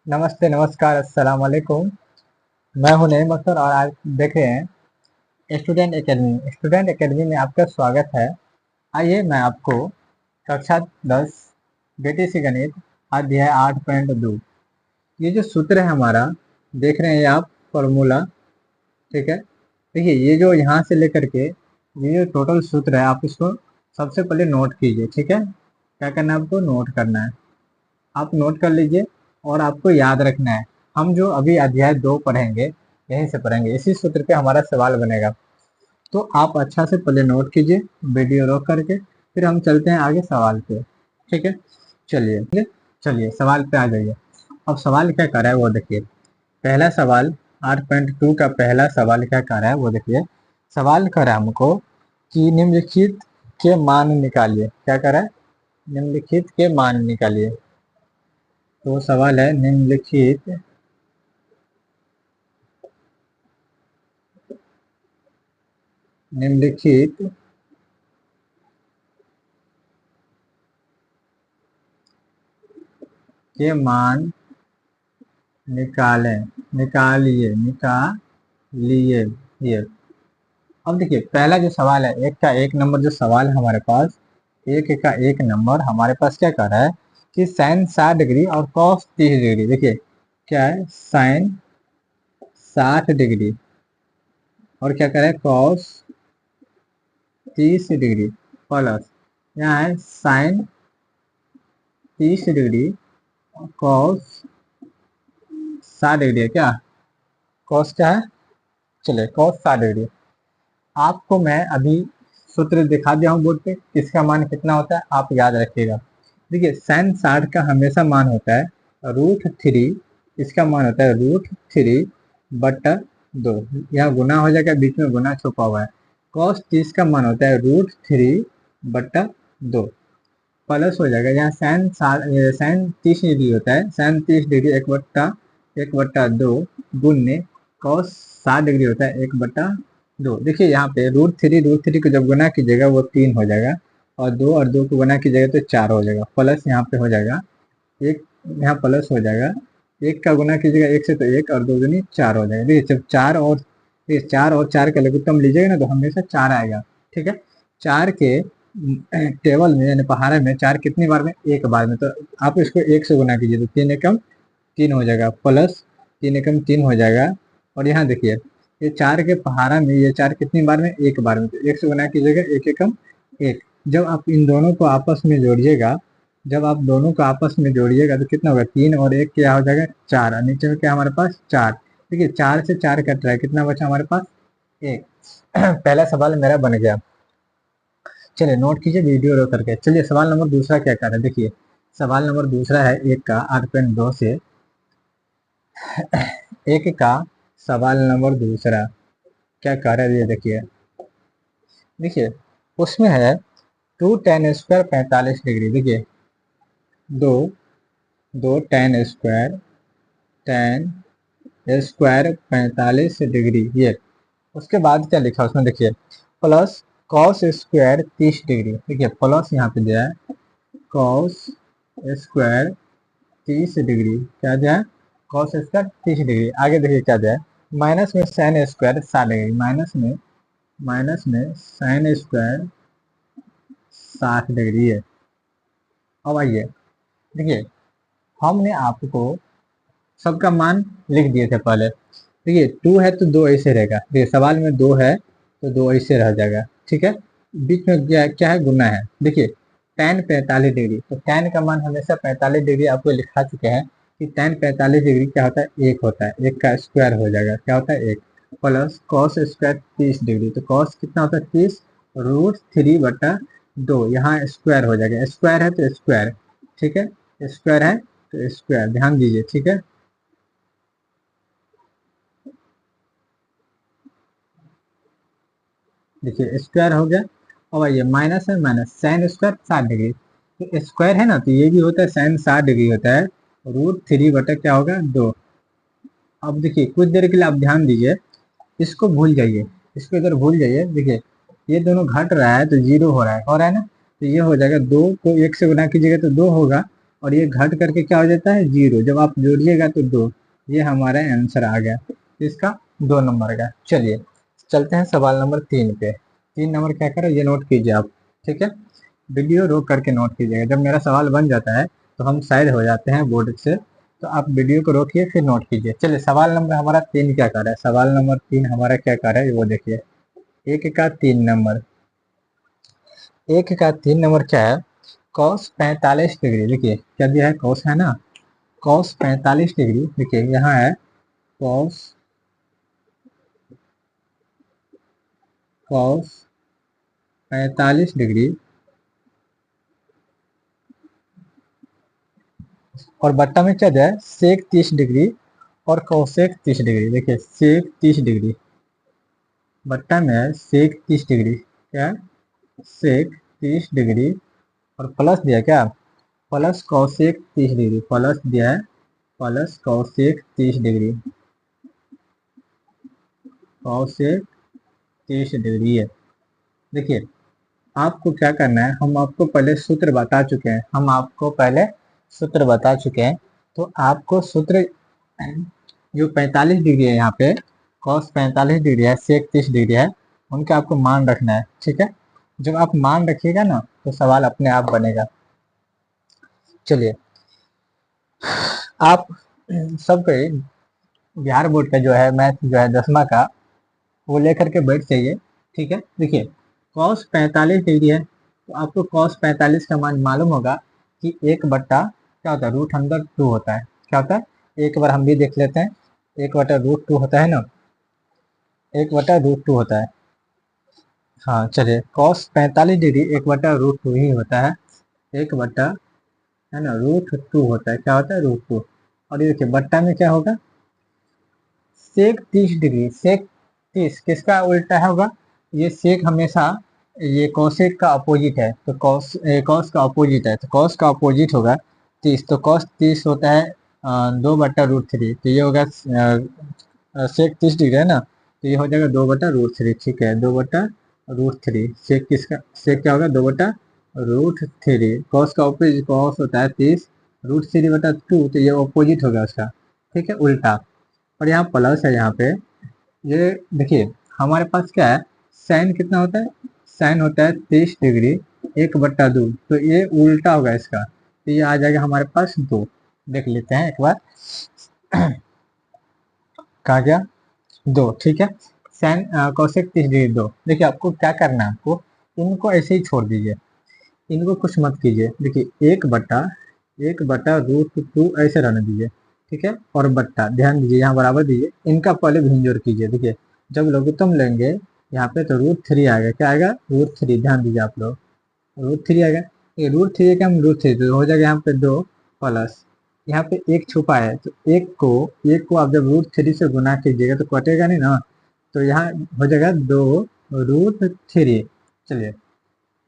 नमस्ते, नमस्कार, अस्सलाम वालेकुम। मैं हूं नईम अख्तर और आज देख रहे हैं स्टूडेंट एकेडमी। स्टूडेंट एकेडमी में आपका स्वागत है। आइए मैं आपको कक्षा 10 बीटीसी गणित अध्याय 8.2 ये जो सूत्र है हमारा, देख रहे हैं आप फॉर्मूला। ठीक है, देखिए ये जो यहाँ से लेकर के ये जो टोटल सूत्र है, आप इसको सबसे पहले नोट कीजिए। ठीक है, क्या करना है आपको? नोट करना है। आप नोट कर लीजिए और आपको याद रखना है। हम जो अभी अध्याय 2 पढ़ेंगे, यहीं से पढ़ेंगे, इसी सूत्र पे हमारा सवाल बनेगा। तो आप अच्छा से पहले नोट कीजिए, वीडियो रोक करके, फिर हम चलते हैं आगे सवाल पे। ठीक है, चलिए ठीक है? चलिए सवाल पे आ जाइए। अब सवाल क्या कर रहा है वो देखिए। पहला सवाल 8.2 का पहला सवाल क्या कर रहा है वो देखिए। सवाल कर रहा है हमको कि निम्नलिखित के मान निकालिए। क्या कर रहा है? निम्नलिखित के मान निकालिए। तो सवाल है निम्नलिखित निम्नलिखित के मान निकालें। निकालिए ये। अब देखिए पहला जो सवाल है, एक का एक नंबर जो सवाल है हमारे पास, एक का एक नंबर हमारे पास क्या कर रहा है कि साइन 60 डिग्री और कॉस 30 डिग्री। देखिए क्या है, साइन 60 डिग्री और क्या कर रहा है, कॉस 30 डिग्री प्लस यहाँ है साइन 30 डिग्री और कॉस 60 डिग्री है। क्या कॉस क्या है? चलिए कॉस 60 डिग्री। आपको मैं अभी सूत्र दिखा दिया हूँ बोर्ड पे, इसका मान कितना होता है आप याद रखिएगा। देखिए साइन 60 का हमेशा मान होता है √3। इसका मान होता है √3/2। यहाँ गुना हो जाएगा, बीच में गुना छुपा हुआ है। कॉस 30 का मान होता है √3/2 प्लस हो जाएगा। यहाँ साइन 30 डिग्री होता है, साइन 30 डिग्री 1/2 गुन्ने कॉस 60 डिग्री होता है 1/2। देखिए यहाँ पे √3 को जब गुना कीजिएगा वो 3 हो जाएगा, और 2 को गुना कीजिएगा तो 4 हो जाएगा। प्लस यहाँ पे हो जाएगा एक, यहाँ प्लस हो जाएगा, एक का गुना कीजिएगा एक से तो एक, और 2 दूनी 4 हो जाएगा। देखिए जब 4 और 4 का लघुत्तम लीजिएगा ना तो हमेशा 4 आएगा। ठीक है, 4 के टेबल में यानी पहाड़े में 4 कितनी बार में? एक बार में। तो आप इसको 1 से गुना कीजिए तो 3 एकम 3 हो जाएगा, प्लस 3 एकम 3 हो जाएगा। और यहाँ देखिए ये 4 के पहाड़ा में ये 4 कितनी बार में? एक बार में। तो 1 से गुना कीजिएगा 1 एकम 1। जब आप इन दोनों को आपस में जोड़िएगा, तो कितना होगा? 3 और 1 क्या हो जाएगा? 4। और नीचे में क्या हमारे पास? 4। देखिए 4 से 4 कट रहा है, कितना बचा हमारे पास? 1। पहला सवाल मेरा बन गया। चलिए नोट कीजिए वीडियो रोक करके। चलिए सवाल नंबर दूसरा क्या कर रहा है देखिए। सवाल नंबर दूसरा है एक का 8.2 से। एक का सवाल नंबर दूसरा क्या कर रहा है ये देखिए। देखिए उसमें है 2 tan² 45 डिग्री। देखिए दो दो tan² 45 डिग्री ये। उसके बाद क्या लिखा उसमें देखिए, प्लस cos² 30 डिग्री। देखिए प्लस यहाँ पे दिया है cos² 30 डिग्री। क्या दिया है? cos² 30 degree. आगे देखिए क्या दिया है, माइनस में sin² 60 डिग्री। माइनस में sin² 60 डिग्री है। अब आइए देखिए, हमने आपको सबका मान लिख दिए थे पहले। देखिए 2 है तो 2 ऐसे रहेगा। देखिए सवाल में 2 है तो 2 ऐसे रह जाएगा। ठीक है, बीच में क्या है? गुना है। देखिए tan 45 डिग्री, तो tan का मान हमेशा 45 डिग्री आपको लिखा चुके हैं कि tan 45 डिग्री क्या होता है? 1 होता है। 1 का स्क्वायर हो जाएगा, क्या होता है? 1 प्लस cos² 30 डिग्री। तो cos कितना होता है? 30 √3/2। यहाँ स्क्वायर हो जाएगा, स्क्वायर है तो स्क्वायर। ठीक है, स्क्वायर है तो स्क्वायर, ध्यान दीजिए। ठीक है, देखिए स्क्वायर हो गया। अब आइए माइनस है, माइनस sin² 60 डिग्री। तो स्क्वायर है ना, तो ये भी होता है sin 60 डिग्री होता है √3 क्या होगा? 2। अब देखिए कुछ देर के लिए आप ध्यान दीजिए, इसको भूल जाइए, इसको इधर भूल जाइए। देखिए ये दोनों घट रहा है तो 0 हो रहा है ना, तो ये हो जाएगा 2 को 1 से गुना कीजिएगा तो 2 होगा, और ये घट करके क्या हो जाता है 0। जब आप जोड़िएगा तो 2। ये हमारा आंसर आ गया इसका 2 नंबर का। चलिए चलते हैं सवाल नंबर 3 पे। 3 नंबर क्या करें ये नोट कीजिए आप, ठीक है। वीडियो रोक करके नोट कीजिएगा। जब मेरा सवाल बन जाता है तो हम साइड हो जाते हैं बोर्ड से, तो आप वीडियो को रोकिए फिर नोट कीजिए। चलिए सवाल नंबर हमारा 3 क्या कर रहा है, सवाल नंबर 3 हमारा क्या कर रहा है वो देखिए। 1 का 3 नंबर, 1 का 3 नंबर क्या है, कॉस 45 डिग्री। देखिए क्या दिया है, कॉस है ना, कॉस 45 डिग्री। देखिए यहाँ है कॉस, कॉस 45 डिग्री और बट्टा में क्या दिया है सेक 30 डिग्री और कौसेक 30 डिग्री। देखिए सेक 30 डिग्री, बट्टा में है सेक 30 डिग्री, क्या है सेक 30 डिग्री और प्लस दिया क्या, प्लस कौसेक 30 डिग्री, प्लस दिया है प्लस कौसेक 30 डिग्री, कौसेक 30 डिग्री है। देखिए आपको क्या करना है, हम आपको पहले सूत्र बता चुके हैं, हम आपको पहले सूत्र बता चुके हैं। तो आपको सूत्र जो 45 डिग्री है यहाँ पे, कॉस 45 डिग्री है, सेक 30 डिग्री है, उनका आपको मान रखना है, ठीक है। जब आप मान रखिएगा ना तो सवाल अपने आप बनेगा। चलिए आप सबके बिहार बोर्ड का जो है मैथ जो है 10वां का, वो लेकर के बैठ जाइए, ठीक है। देखिए कॉस 45 डिग्री है तो आपको कॉस 45 का मान मालूम होगा कि 1 बट्टा क्या होता है √2 होता है। क्या होता है एक बार हम भी देख लेते हैं, 1/√2 होता है ना, 1/√2 होता है। हाँ चलिए कॉस 45 डिग्री 1/√2 ही होता है, 1 बट्टा है ना √2 होता है। क्या होता है √2। और ये देखिए बट्टा में क्या होगा सेक 30 डिग्री, सेक 30 किसका उल्टा होगा, ये सेक हमेशा ये कॉसेक का अपोजिट है, तो कॉस का अपोजिट है, तो कॉस का अपोजिट होगा 30। तो कॉस 30 होता है 2/√3, तो ये होगा सेक 30 डिग्री है ना, तो ये हो जाएगा 2/√3। ठीक है 2/√3। सेक किसका, सेक क्या होगा 2/√3। कॉस का अपोजिट कॉस होता है 30, √3/2, तो ये अपोजिट होगा उसका, ठीक है उल्टा। और यहाँ प्लस है यहाँ पे, ये देखिए हमारे पास क्या है साइन कितना होता है, साइन होता है 30 डिग्री 1/2, तो ये उल्टा होगा इसका, तो ये आ जाएगा हमारे पास 2। देख लेते हैं एक बार कहा गया 2, ठीक है। साइन कौशिक 30 डिग्री 2। देखिए आपको क्या करना है, आपको इनको ऐसे ही छोड़ दीजिए, इनको कुछ मत कीजिए। देखिए 1/√2 ऐसे रहने दीजिए, ठीक है। और बट्टा ध्यान दीजिए यहाँ बराबर दीजिए, इनका पहले भिंजोर कीजिए। देखिए जब लघुत्तम लेंगे यहाँ पे तो √3 आएगा, क्या आएगा √3, ध्यान दीजिए आप लोग √3 आएगा। ये √3 का हम √3 तो हो जाएगा यहाँ पे 2 प्लस यहाँ पे 1 छुपा है, तो एक को आप जब √3 से गुना कीजिएगा तो कटेगा नहीं ना, तो यहाँ हो जाएगा 2√3। चलिए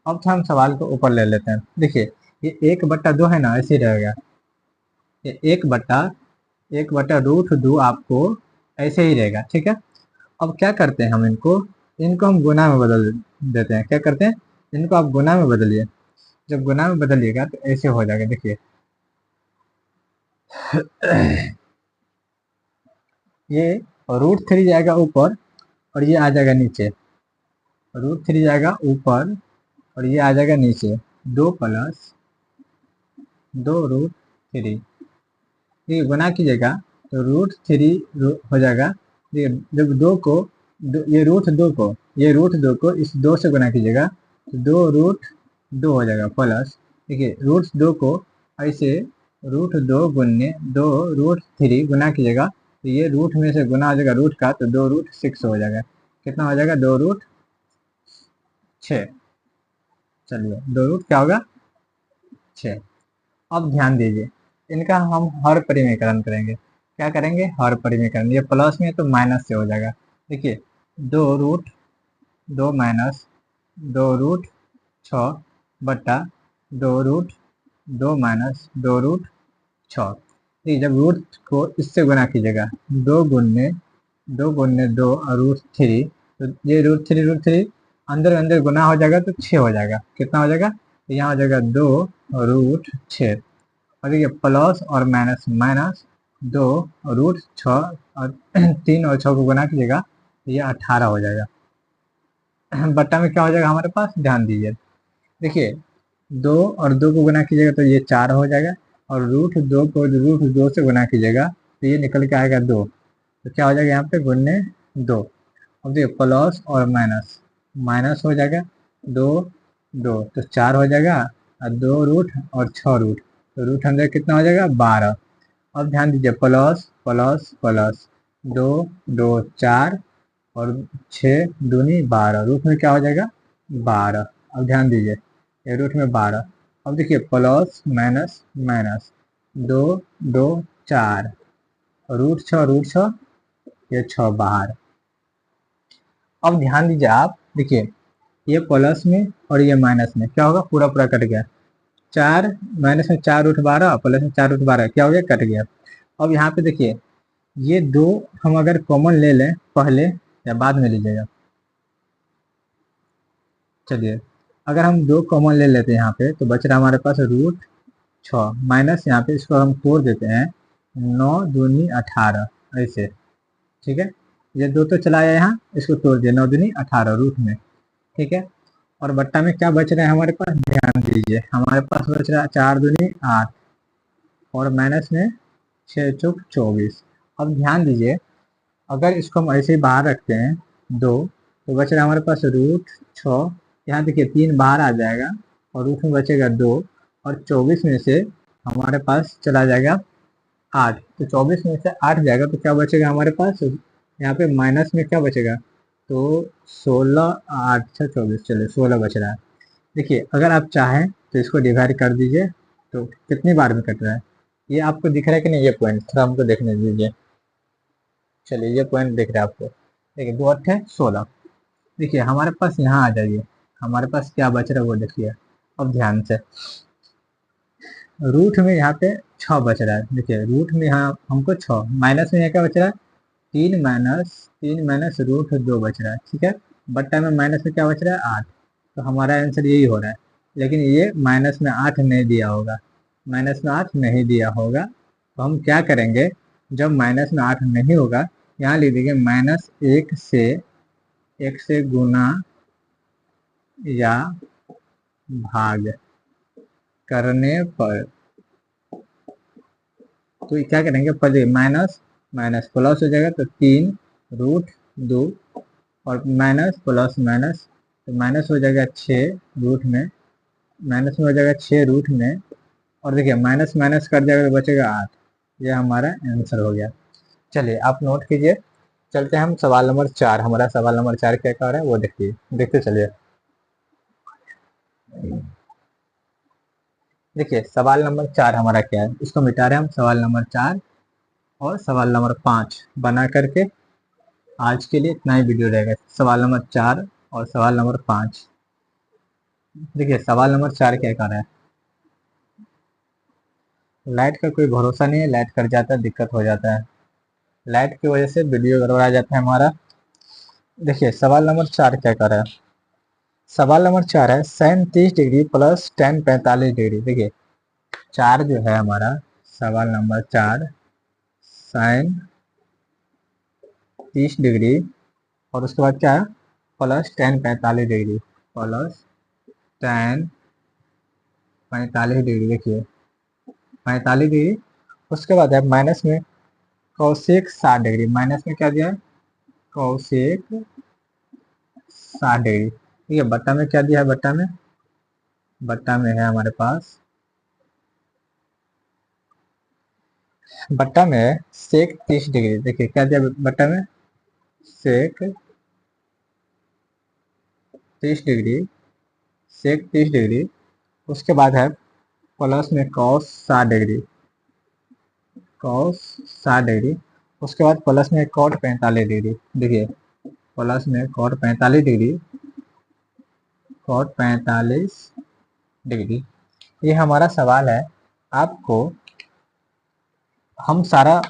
अब तो हम सवाल को ऊपर ले लेते हैं। देखिए ये 1/2 है ना, ऐसे ही रहेगा, ये 1/√2 आपको ऐसे ही रहेगा, ठीक है। अब क्या करते हैं हम इनको, इनको हम गुना में बदल देते हैं। क्या करते हैं, इनको आप गुना में बदलिए। जब गुना में बदलिएगा तो ऐसे हो जाएगा। देखिए ये √3 जाएगा ऊपर और ये आ जाएगा नीचे, √3 जाएगा ऊपर और ये आ जाएगा नीचे, 2 प्लस 2√3। ये गुना कीजिएगा तो √3 हो जाएगा। देखिए जब ये √2 को इस 2 से गुना कीजिएगा तो 2√2 हो जाएगा प्लस, देखिए √2 को ऐसे √2 गुन्ने 2√3 गुना कीजिएगा तो ये रूट में से गुना हो जाएगा रूट का, तो 2√6 हो जाएगा। कितना हो जाएगा 2√6। चलिए 2 क्या होगा 6। अब ध्यान दीजिए इनका हम हर परिमेकरण करेंगे। क्या करेंगे हर परिमेकरण, ये प्लस में तो माइनस से हो जाएगा। देखिए 2√2 माइनस 2√6 बट्टा 2√2 माइनस 2√6। ठीक जब रूट को इससे गुना कीजिएगा 2 गुन्ने 2 और √3, तो ये √3 अंदर अंदर गुना हो जाएगा तो 6 हो जाएगा। कितना हो जाएगा, तो यहाँ हो जाएगा 2√6। और देखिए प्लस और माइनस, माइनस 2 रूट 6 और 3 और 6 को गुना कीजिएगा ये 18 हो जाएगा। बट्टा में क्या हो जाएगा हमारे पास, ध्यान दीजिए। देखिए 2 और 2 को गुना कीजिएगा तो ये 4 हो जाएगा, और रूट 2 को रूट 2 से गुना कीजिएगा तो ये निकल के आएगा 2। तो क्या हो जाएगा यहाँ पे, गुने 2। अब देखिए प्लस और माइनस, माइनस हो जाएगा 2 2 तो 4 हो जाएगा, और 2 रूट और 6 रूट, तो रूट अंदर कितना हो जाएगा, 12। अब ध्यान दीजिए प्लस प्लस प्लस 2 2 4 और 6 दूनी 12, रूट में क्या हो जाएगा, 12। अब ध्यान दीजिए ये रूट में 12। अब देखिए प्लस माइनस माइनस 2 2 4 रूट 6 ये 6 बाहर। अब ध्यान दीजिए आप, देखिए ये प्लस में और ये माइनस में क्या होगा, पूरा पूरा कट गया। 4 माइनस में 4 रूट 12, प्लस में 4 रूट 12 क्या हो गया, कट गया। अब यहाँ पे देखिए ये 2 हम अगर कॉमन ले लें पहले या बाद में लीजिएगा, चलिए अगर हम 2 कॉमन ले लेते हैं यहाँ पे तो बच रहा हमारे पास रूट 6 माइनस, यहाँ पे इसको हम तोड़ देते हैं 9 दूनी 18 ऐसे, ठीक है। ये 2 तो चला आया यहाँ, इसको तोड़ दिया 9 दूनी 18 रूट में, ठीक है। और बट्टा में क्या बच रहा है हमारे पास, ध्यान दीजिए हमारे पास बच रहा है 4 दूनी 8 और माइनस में 6 चौक 24। अब ध्यान दीजिए अगर इसको हम ऐसे ही बाहर रखते हैं 2 तो बच रहा है हमारे पास रूट 6, यहाँ देखिए 3 बाहर आ जाएगा और रूट में बचेगा 2, और 24 में से हमारे पास चला जाएगा 8, तो 24 में से 8 जाएगा तो क्या बचेगा हमारे पास, यहाँ पे माइनस में क्या बचेगा, तो 16 8 6 24, चलिए 16 बच रहा है। देखिए अगर आप चाहें तो इसको डिवाइड कर दीजिए तो कितनी बार में कट रहा है, ये आपको दिख रहा है कि नहीं, ये पॉइंट थोड़ा हमको देखने दीजिए। चलिए ये पॉइंट दिख रहा है आपको, देखिए 2 8 16। देखिए हमारे पास यहाँ आ जाइए, हमारे पास क्या बच रहा है वो देखिए। अब ध्यान से रूट में यहाँ पे 6 बच रहा है, देखिए रूट में यहाँ हमको 6, माइनस में यहाँ क्या बच रहा है, 3 माइनस रूट 2 बच रहा है, ठीक है। बट्टा में माइनस में क्या बच रहा है, 8, तो हमारा आंसर यही हो रहा है। लेकिन ये माइनस में 8 नहीं दिया होगा, माइनस में 8 नहीं दिया होगा, तो हम क्या करेंगे, जब माइनस में 8 नहीं होगा यहाँ लिख देंगे माइनस 1 से गुना या भाग करने पर, तो क्या करेंगे, पहले माइनस माइनस प्लस हो जाएगा तो 3 रूट 2 और माइनस प्लस माइनस, तो माइनस हो जाएगा 6 रूट में, माइनस में हो जाएगा 6 रूट में, और देखिए माइनस माइनस कट जाएगा तो बचेगा 8। ये हमारा आंसर हो गया। चलिए आप नोट कीजिए, चलते हैं हम सवाल नंबर 4। हमारा सवाल नंबर 4 क्या कह रहा है वो देखिए, देखते चलिए। देखिए सवाल नंबर 4 हमारा क्या है, इसको मिटा रहे हैं हम, सवाल नंबर 4 और सवाल नंबर 5 बना करके आज के लिए इतना ही वीडियो रहेगा। सवाल नंबर 4 और सवाल नंबर 5। देखिए सवाल नंबर 4 क्या कह रहा है, लाइट का कोई भरोसा नहीं है, लाइट कट जाता है दिक्कत हो जाता है, लाइट की वजह से वीडियो गड़बड़ा जाता है हमारा। देखिए सवाल नंबर 4 क्या कर रहा है, सवाल नंबर 4 है sin 30 degree plus tan 45 degree. देखिए 4 जो है हमारा, सवाल नंबर 4 sin 30 डिग्री और उसके बाद क्या है, plus tan 45 degree, plus tan 45 degree. देखिए 45 डिग्री, उसके बाद है माइनस में कौशिक 60 डिग्री, माइनस में क्या दिया है, कौशिक 60 डिग्री। ठीक है, बट्टा में क्या दिया है, बट्टा में है हमारे पास, बट्टा में है सेक 30 डिग्री। देखिए क्या दिया बट्टा में, सेक 30 डिग्री, सेक 30 डिग्री। उसके बाद है प्लस में कॉस 60 डिग्री, कॉस 60 डिग्री। उसके बाद प्लस में कॉट 45 डिग्री। देखिए प्लस में कॉट 45 डिग्री, कॉट 45 डिग्री। ये हमारा सवाल है। आपको हम सारा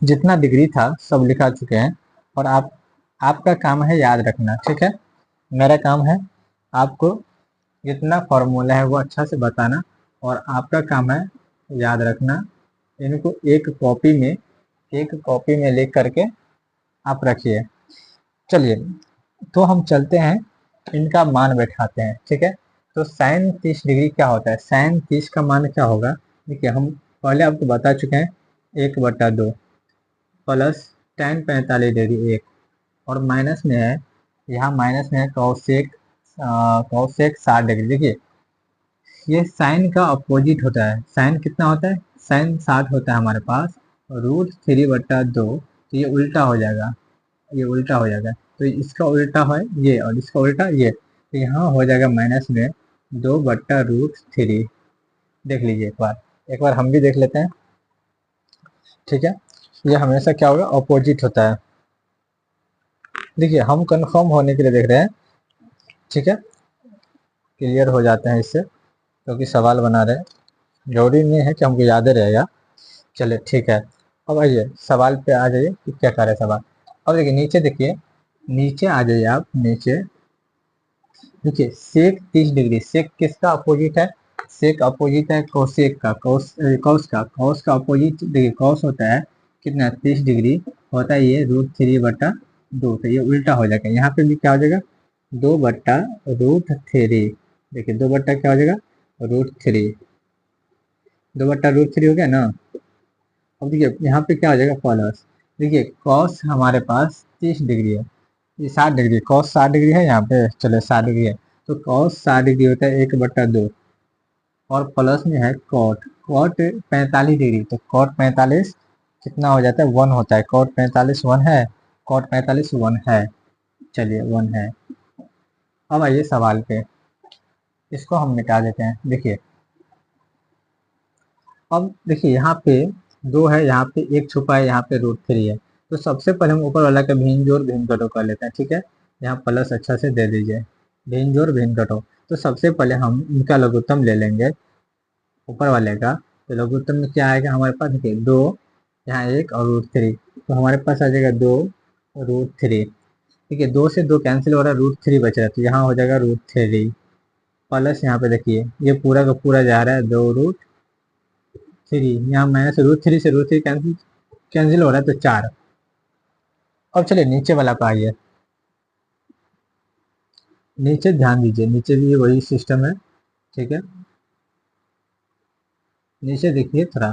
जितना डिग्री था सब लिखा चुके हैं, और आपका काम है याद रखना, ठीक है। मेरा काम है आपको जितना फॉर्मूला है वो अच्छा से बताना, और आपका काम है याद रखना, इनको एक कॉपी में लिख करके आप रखिए। चलिए, तो हम चलते हैं, इनका मान बैठाते हैं, ठीक है। तो साइन 30 डिग्री क्या होता है, साइन 30 का मान क्या होगा। देखिए, हम पहले आपको बता चुके हैं, 1/2 प्लस tan 45 डिग्री 1, और माइनस में है, यहाँ माइनस में है कॉसेक 60 डिग्री। देखिए, ये साइन का अपोजिट होता है, साइन कितना होता है, साइन 60 होता है हमारे पास, √3/2, तो ये उल्टा हो जाएगा, ये उल्टा हो जाएगा। तो इसका उल्टा है ये, और इसका उल्टा ये, तो यहाँ हो जाएगा माइनस में 2/√3। देख लीजिए एक बार हम भी देख लेते हैं, ठीक है। ये हमेशा क्या होगा, अपोजिट होता है। देखिए, हम कंफर्म होने के लिए देख रहे हैं, ठीक है, क्लियर हो जाते हैं इससे, क्योंकि सवाल बना रहे हैं, जरूरी नहीं है कि हमको याद ही रहेगा। चलिए, ठीक है। अब आइए सवाल पे आ जाइए कि क्या कर रहे हैं सवाल। अब देखिए, नीचे देखिए, नीचे आ जाइए आप, नीचे देखिए, सेक 30 डिग्री, सेक किसका अपोजिट है, सेक अपोजिट है कोसेक का, कॉस का अपोजिट देखिए, कॉस होता है कितना, 30 डिग्री होता है ये √3/2, तो ये उल्टा हो जाएगा, यहाँ पे भी क्या हो जाएगा, 2/√3। देखिए, 2 बट्टा क्या हो जाएगा, √3, 2/√3 हो गया ना। अब देखिए, यहाँ पे क्या हो जाएगा, प्लस, देखिए कॉस हमारे पास 30 डिग्री है, ये 60 डिग्री, कॉस 60 डिग्री है, यहाँ पे चले 60 डिग्री है, तो कॉस 60 डिग्री होता है 1/2, और प्लस में है कॉट, कॉट 45 डिग्री, तो कॉट 45 कितना हो जाता है, 1 होता है, कॉट 45 1 है, कॉट 45 1 है। चलिए, 1 है। अब आइए सवाल पे, इसको हम मिटा देते हैं। देखिए, अब देखिए, यहाँ पे 2 है, यहाँ पे 1 छुपा है, यहाँ पे √3 है, तो सबसे पहले हम ऊपर वाला का भिन्न जोड़ भिन्न घटाव कर लेते हैं, ठीक है। यहाँ प्लस अच्छा से दे दीजिए, भिन्न जोड़ भिन्न घटाव। तो सबसे पहले हम इनका लघुत्तम ले लेंगे, ऊपर वाले का। तो लघुत्तम में क्या आएगा हमारे पास, देखिए 2, यहाँ 1 और √3, तो हमारे पास आ जाएगा 2√3। ठीक है, 2 से 2 कैंसिल हो रहा है, √3 बच रहा है, तो यहाँ हो जाएगा √3 प्लस, यहाँ पे देखिए ये पूरा का पूरा जा रहा है 2√3, यहाँ माइनस √3 से √3 कैंसिल कैंसिल हो रहा है, तो 4। अब चलिए नीचे वाला पे आइए, नीचे ध्यान दीजिए, नीचे भी वही सिस्टम है, ठीक है। नीचे देखिए थोड़ा,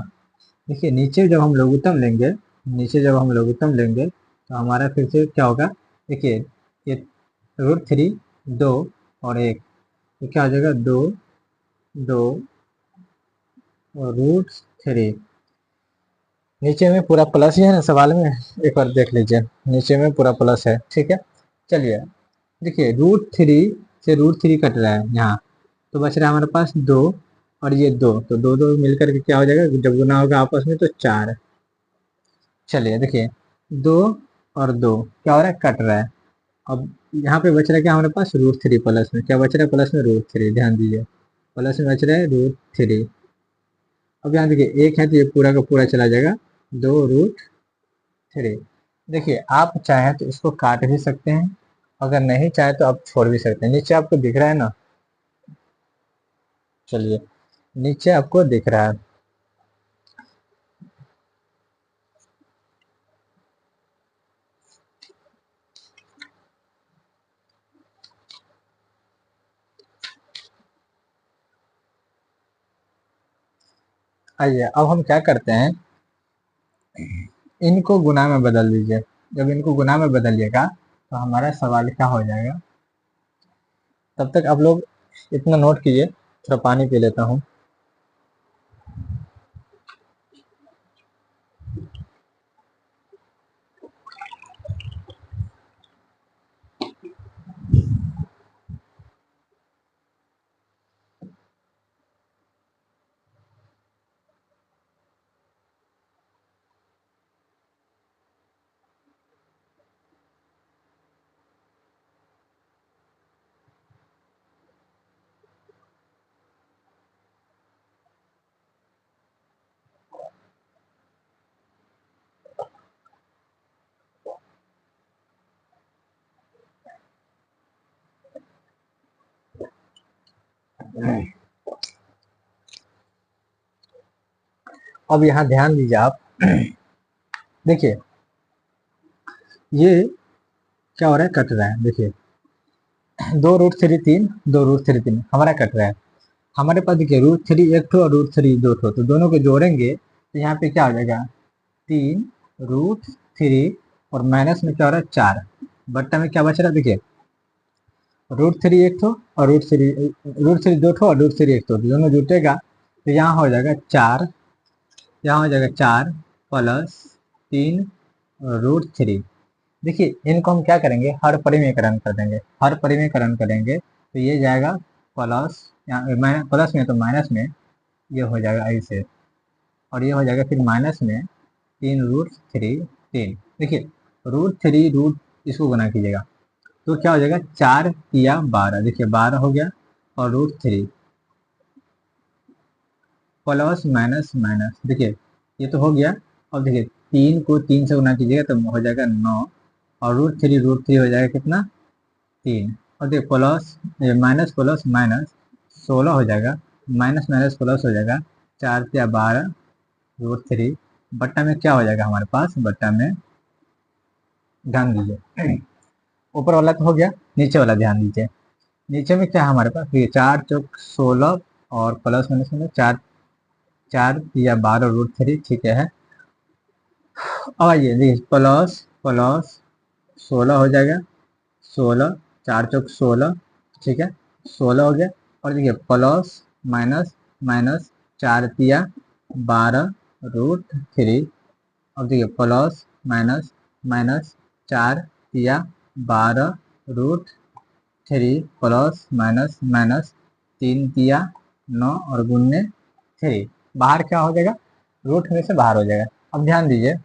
देखिए नीचे जब हम लघुत्तम लेंगे, नीचे जब हम लघुत्तम लेंगे, तो हमारा फिर से क्या होगा, देखिए ये √3, 2 और 1, तो क्या हो जाएगा, 2 2 और √3। नीचे में पूरा प्लस ही है ना सवाल में, एक बार देख लीजिए, नीचे में पूरा प्लस है, ठीक है। चलिए, देखिए √3 से √3 कट रहा है यहाँ, तो बच रहा है हमारे पास 2, और ये 2, तो 2 2 मिलकर के क्या हो जाएगा, जब गुना होगा आपस में तो 4। चलिए देखिए, 2 और 2 क्या हो रहा है, कट रहा है। अब यहाँ पे बच रहा है क्या हमारे पास, √3 प्लस में क्या बच रहा है, प्लस में √3, ध्यान दीजिए, प्लस में बच रहा है √3। अब यहाँ देखिए 1 है, तो ये पूरा का पूरा चला जाएगा, 2√3। देखिए, आप चाहें तो इसको काट भी सकते हैं, अगर नहीं चाहे तो आप छोड़ भी सकते हैं। नीचे आपको दिख रहा है ना, चलिए, नीचे आपको दिख रहा है। आइए, अब हम क्या करते हैं, इनको गुना में बदल दीजिए। जब इनको गुना में बदलिएगा, तो हमारा सवाल क्या हो जाएगा। तब तक आप लोग इतना नोट कीजिए, थोड़ा पानी पी लेता हूँ। अब यहाँ ध्यान दीजिए आप। देखिए ये क्या हो रहा है, कट रहा है। देखिए 2√3 3, 2√3 3 हमारा कट रहा है। हमारे पास देखिए √3 एक ठो और √3 दो ठो, तो दोनों को जोड़ेंगे तो यहाँ पे क्या हो जाएगा 3√3, और माइनस में क्या हो रहा है 4, बट्टा में क्या बच रहा है देखिए √3 एक ठो और √3 दो ठो और √3 एक ठो, तो दोनों जुटेगा तो यहाँ हो जाएगा 4, यहाँ हो जाएगा 4 प्लस 3√3। देखिए इनको हम क्या करेंगे, हर परिमेयकरण कर देंगे। हर परिमेयकरण करेंगे तो ये जाएगा प्लस, यहाँ प्लस में तो माइनस में ये हो जाएगा ऐसे, और ये हो जाएगा फिर माइनस में 3√3 3। देखिए √3 इसको गुना कीजिएगा तो क्या हो जाएगा 4 या 12, देखिए 12 हो गया, और √3 प्लस माइनस माइनस, देखिए ये तो हो गया। अब देखिए 3 को 3 से गुना कीजिएगा तो हो जाएगा 9, और √3 हो जाएगा कितना 3, और देखिए प्लस माइनस प्लस माइनस 16 हो जाएगा, माइनस माइनस प्लस हो जाएगा 4 या 12 √3, बट्टा में क्या हो जाएगा हमारे पास, बट्टा में ध्यान दीजिए ऊपर वाला तो हो गया, नीचे वाला ध्यान दीजिए। नीचे में क्या है हमारे पास, ये 4 चौक 16 और प्लस माइनस में 4 4 या 12 √3, ठीक है। अब आइए देखिए प्लस प्लस 16 हो जाएगा, 16 4 चौक 16, ठीक है 16 हो गया, और देखिए प्लस माइनस माइनस 4 तिया 12 √3, अब देखिए प्लस माइनस माइनस 4 तिया 12 √3, प्लस माइनस माइनस 3 तिया 9, और गुन्ने 3, बाहर क्या हो जाएगा, रूट में से बाहर हो जाएगा। अब ध्यान दीजिए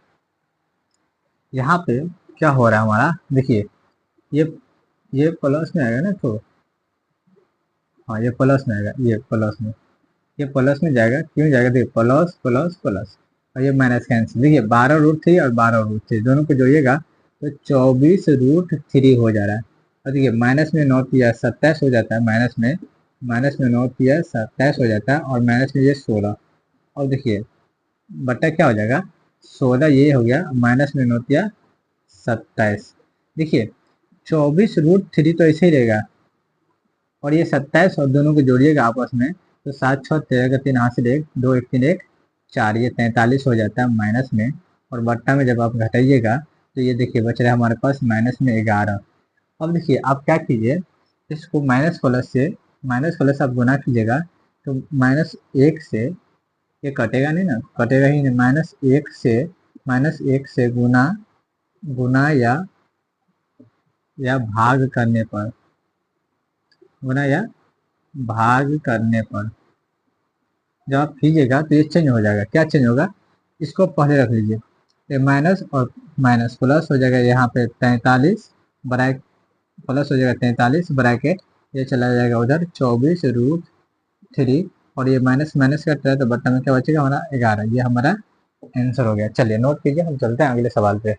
यहाँ पे क्या हो रहा है हमारा, देखिए ये ये प्लस में आएगा ना, तो हाँ ये प्लस में आएगा, ये प्लस में, ये प्लस में जाएगा, क्यों जाएगा देखिए प्लस प्लस प्लस, और ये माइनस कैंसिल। देखिए 12 √3 और 12 √3 दोनों को जोड़िएगा तो 24 √3 हो जा रहा है, और देखिए माइनस में 9 या 27 हो जाता है, माइनस में 9 या 27 हो जाता है, और माइनस में ये 16, और देखिए बट्टा क्या हो जाएगा 16, ये हो गया, माइनस में 9 या 27। देखिए 24 √3 तो ऐसे ही रहेगा, और ये 27 और दोनों को जोड़िएगा आपस में तो 7 6 13 का 3 हासिल 1 2 1 3 1 4, ये 43 हो जाता है माइनस में, और बट्टा में जब आप घटाइएगा तो ये देखिए बच रहा है हमारे पास माइनस में 11। अब देखिए आप क्या कीजिए, इसको माइनस प्लस आप गुना कीजिएगा तो -1 से ये कटेगा नहीं ना, कटेगा ही नहीं, -1 से गुना गुना या भाग करने पर, गुना या भाग करने पर जब आप कीजिएगा तो ये चेंज हो जाएगा। क्या चेंज होगा, इसको पहले रख लीजिए, ये माइनस और माइनस प्लस हो जाएगा, यहाँ पे 43 ब्रैक प्लस हो जाएगा 43 ब्रैकेट, ये चला जाएगा उधर 24 √3, और ये माइनस माइनस कट रहा है तो बट्टा में क्या बचेगा हमारा 11, ये हमारा आंसर हो गया। चलिए नोट कीजिए, हम चलते हैं अगले सवाल पे।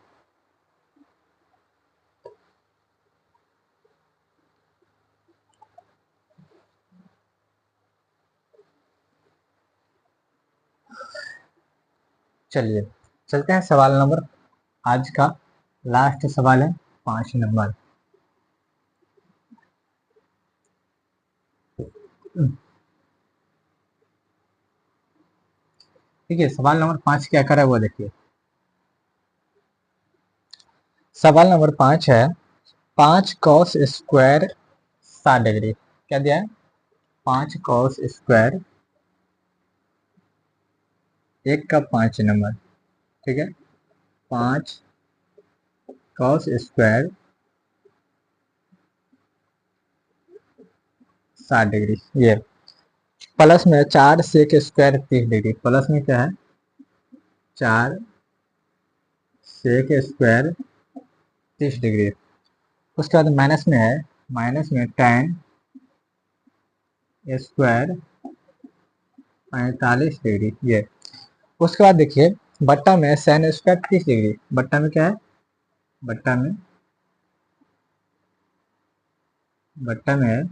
चलिए चलते हैं सवाल नंबर, आज का लास्ट सवाल है 5 नंबर। देखिए सवाल नंबर 5 क्या कर रहा है वो देखिए। सवाल नंबर 5 है 5 cos² 60 डिग्री, क्या दिया है 5 cos², 1 का 5 नंबर, ठीक है 5 cos² 60 डिग्री, ये प्लस में 4 sec² 30 डिग्री, प्लस में क्या है 4 sec² 30 डिग्री, उसके बाद माइनस में है, माइनस में tan² 45 डिग्री, ये उसके बाद देखिए बट्टा में sin² 30 डिग्री, बट्टा में क्या है, बट्टा में है,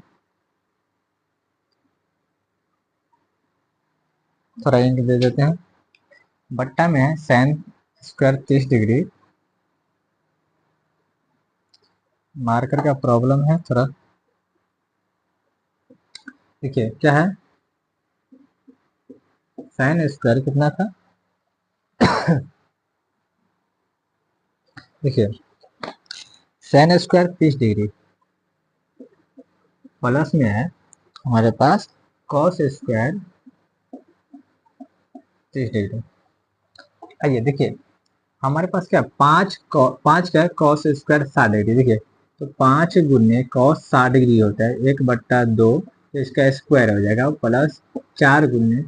थोड़ा इंक दे देते हैं, बट्टा में है साइन स्क्वायर 30 डिग्री। मार्कर का प्रॉब्लम है थोड़ा। देखिए क्या है, साइन स्क्वायर कितना था, देखिए साइन स्क्वायर 30 डिग्री प्लस में है हमारे पास कॉस स्क्वायर 30 डिग्री। आइए देखिए हमारे पास क्या पाँच क्या है, कॉस स्क्वायर 60 डिग्री। देखिए तो 5 गुने कॉस 60 डिग्री होता है 1/2, तो इसका स्क्वायर हो जाएगा प्लस 4 गुने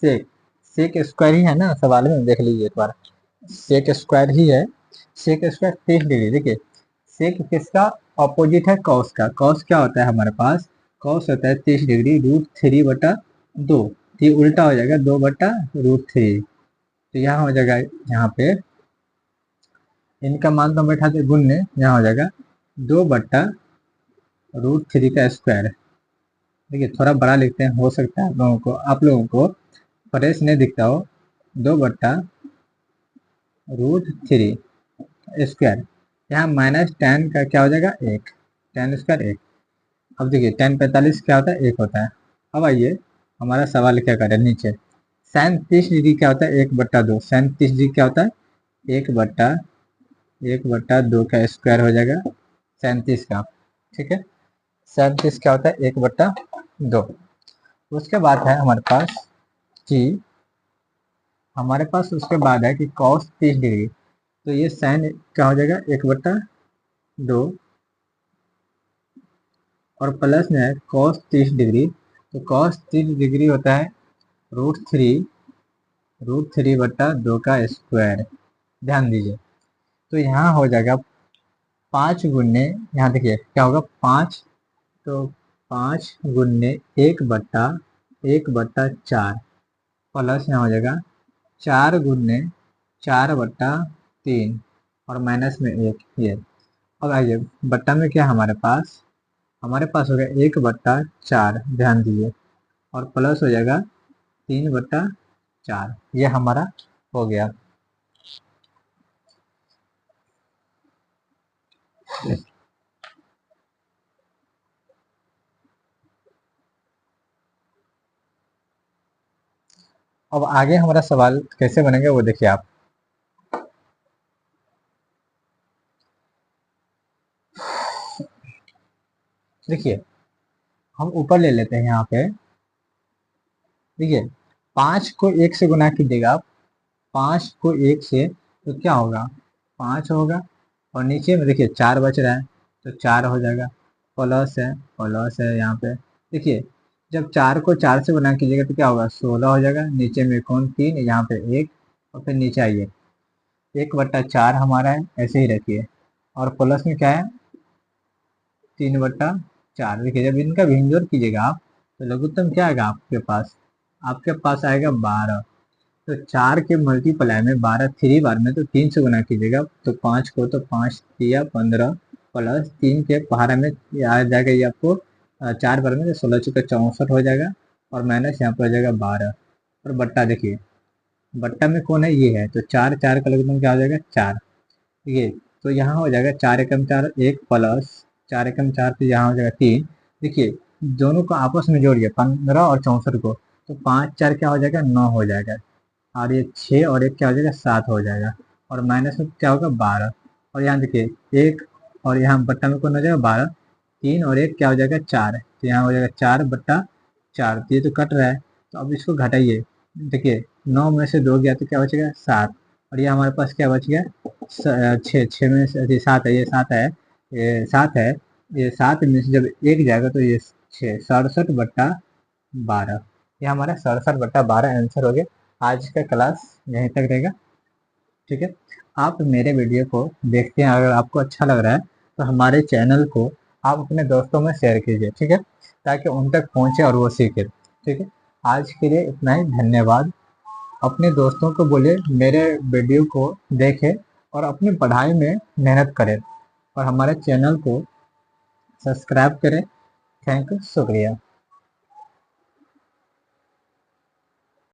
सेक। सेक स्क्वायर ही है ना सवाल में, देख लीजिए एक बार, सेक स्क्वायर ही है। Sec square 30 degree. देखिए सेक किसका ऑपोजिट है, कॉस का। कॉस क्या होता है हमारे पास, कॉस होता है 30 डिग्री √3/2। तो ये उल्टा हो जाएगा 2/√3। तो यहाँ हो जाएगा, यहाँ पे इनका मान तो हम बैठा दे गुणने, यहाँ हो जाएगा 2/√3 का स्क्वायर। देखिए थोड़ा बड़ा लिखते हैं, हो सकता है आप लोगों को फ्रेश नहीं दिखता हो। 2/√3 स्क्वायर, यहाँ -10 का क्या हो जाएगा 1, 10 स्क्वायर 1। अब देखिए 10 45 क्या होता है 1 होता है। अब आइए हमारा सवाल क्या करें नीचे, साइन 30 डिग्री क्या होता है 1/2। साइन 30 डिग्री क्या होता है 1/2 का स्क्वायर हो जाएगा 37 का। ठीक है, 37 क्या होता है 1/2। उसके बाद है हमारे पास कि उसके बाद है कि कॉस 30 डिग्री, तो ये साइन क्या हो जाएगा 1/2 और प्लस में है कॉस 30 डिग्री। तो कॉस 30 डिग्री होता है √3/2 का स्क्वायर। ध्यान दीजिए तो यहाँ हो जाएगा 5 गुने, यहाँ देखिए क्या होगा 5, तो 5 गुने 1/4 प्लस यहाँ हो जाएगा 4 गुने 4/3 और माइनस में 1 ये। अब आइए बट्टा में क्या है हमारे पास हो गया 1/4, ध्यान दीजिए, और प्लस हो जाएगा 3/4, ये हमारा हो गया। अब आगे हमारा सवाल कैसे बनेगा वो देखिए आप। देखिए हम ऊपर ले लेते हैं यहाँ पे। देखिए 5 को 1 से गुना कीजिएगा आप, 5 को 1 से तो क्या होगा 5 होगा, और नीचे में देखिए 4 बच रहा है तो 4 हो जाएगा, प्लस है यहाँ पे। देखिए जब 4 को 4 से गुना कीजिएगा तो क्या होगा 16 हो जाएगा, नीचे में कौन 3, यहाँ पे 1, और फिर नीचे आइए 1/4 हमारा है, ऐसे ही रखिए, और प्लस में क्या है 3/4। देखिए जब इनका भिन्नजोड़ कीजिएगा आप तो लघुत्तम क्या आएगा आपके पास आएगा 12। तो 4 के मल्टीप्लाई में 12 3 बार में, तो 3 से गुना कीजिएगा तो 5 को, तो 5 या 15 प्लस 3 के पहाड़ा में आ जाएगा ये आपको 4 बार में, तो 16 चुका 64 हो जाएगा, और माइनस यहाँ पर हो जाएगा 12, और बट्टा देखिए बट्टा में कौन है ये है, तो 4 4 का लघुत्तम क्या हो जाएगा 4। ये तो यहाँ हो जाएगा 4 एकम 4 1 प्लस 4 एकम 4, तो यहाँ हो जाएगा 3। देखिए दोनों को आपस में जोड़िए 15 और 64 को, तो 5 4 क्या हो जाएगा 9 हो जाएगा, और ये 6 और 1 क्या हो जाएगा 7 हो जाएगा, और माइनस में क्या होगा 12। और यहाँ देखिए 1 और यहाँ बट्टा में कौन हो जाएगा 12, 3 और 1 क्या हो जाएगा 4, तो यहाँ हो जाएगा 4/4। तो ये तो कट रहा है, तो अब इसको घटाइए। देखिए 9 में से 2 गया तो क्या बचेगा 7, और ये हमारे पास क्या बच गया 6, 6 में से 7 है, ये 7 है, ये 7 है, ये 7 में से जब 1 जाएगा तो ये 6, 67/12। ये हमारा 67/12 आंसर हो गया। आज का क्लास यहीं तक रहेगा। ठीक है, आप मेरे वीडियो को देखते हैं, अगर आपको अच्छा लग रहा है तो हमारे चैनल को आप अपने दोस्तों में शेयर कीजिए। ठीक है, ताकि उन तक पहुंचे और वो सीखे। ठीक है, आज के लिए इतना ही, धन्यवाद। अपने दोस्तों को बोलिए मेरे वीडियो को देखें और अपनी पढ़ाई में मेहनत करें, और हमारे चैनल को सब्सक्राइब करें। थैंक यू, शुक्रिया।